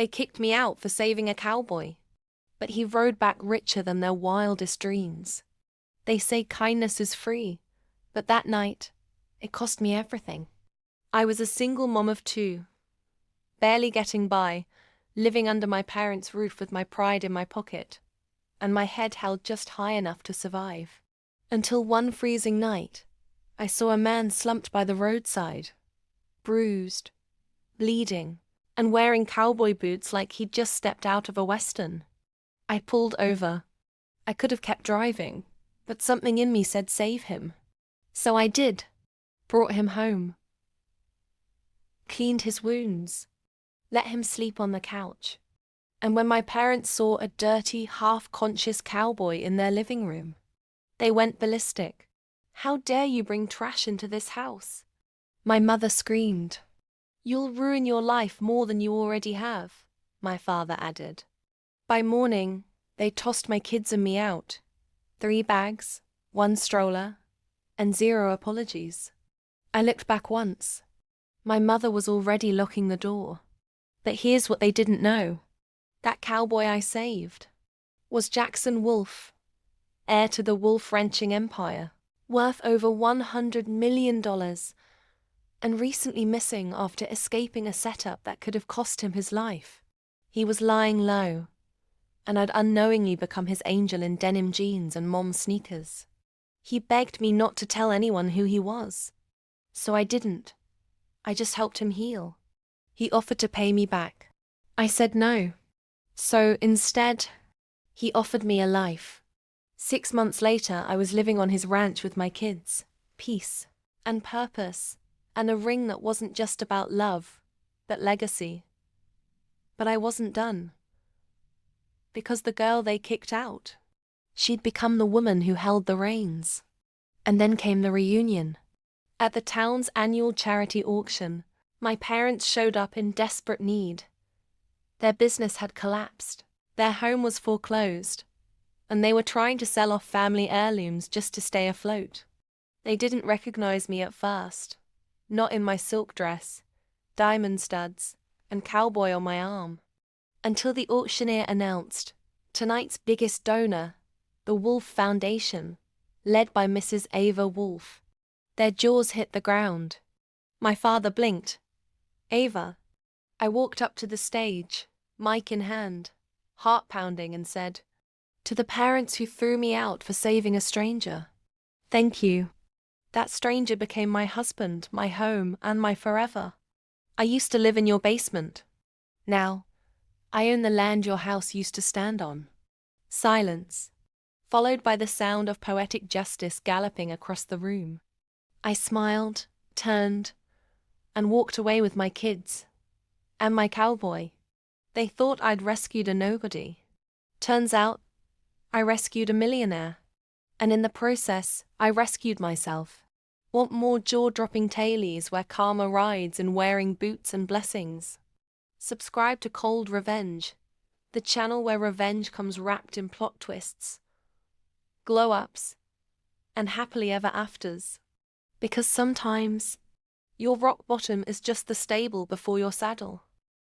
They kicked me out for saving a cowboy. But he rode back richer than their wildest dreams. They say kindness is free, but that night, it cost me everything. I was a single mom of two, barely getting by, living under my parents' roof with my pride in my pocket, and my head held just high enough to survive. Until one freezing night, I saw a man slumped by the roadside, bruised, bleeding, and wearing cowboy boots like he'd just stepped out of a western. I pulled over. I could have kept driving, but something in me said save him. So I did. Brought him home. Cleaned his wounds. Let him sleep on the couch. And when my parents saw a dirty, half-conscious cowboy in their living room, they went ballistic. How dare you bring trash into this house? My mother screamed. You'll ruin your life more than you already have, my father added. By morning, they tossed my kids and me out. 3 bags, 1 stroller, and 0 apologies. I looked back once. My mother was already locking the door. But here's what they didn't know. That cowboy I saved was Jackson Wolf, heir to the wolf-ranching empire, worth over $100 million, and recently missing after escaping a setup that could have cost him his life. He was lying low, and I'd unknowingly become his angel in denim jeans and mom sneakers. He begged me not to tell anyone who he was. So I didn't. I just helped him heal. He offered to pay me back. I said no. So instead, he offered me a life. 6 months later, I was living on his ranch with my kids, peace and purpose, and a ring that wasn't just about love, but legacy. But I wasn't done. Because the girl they kicked out, she'd become the woman who held the reins. And then came the reunion. At the town's annual charity auction, my parents showed up in desperate need. Their business had collapsed, their home was foreclosed, and they were trying to sell off family heirlooms just to stay afloat. They didn't recognize me at first, not in my silk dress, diamond studs, and cowboy on my arm. Until the auctioneer announced, tonight's biggest donor, the Wolf Foundation, led by Mrs. Ava Wolf. Their jaws hit the ground. My father blinked. Ava. I walked up to the stage, mic in hand, heart pounding, and said, to the parents who threw me out for saving a stranger, thank you. That stranger became my husband, my home, and my forever. I used to live in your basement. Now, I own the land your house used to stand on. Silence, followed by the sound of poetic justice galloping across the room. I smiled, turned, and walked away with my kids. And my cowboy. They thought I'd rescued a nobody. Turns out, I rescued a millionaire. And in the process, I rescued myself. Want more jaw-dropping tailies where karma rides in wearing boots and blessings? Subscribe to Cold Revenge, the channel where revenge comes wrapped in plot twists, glow-ups, and happily ever afters. Because sometimes, your rock bottom is just the stable before your saddle.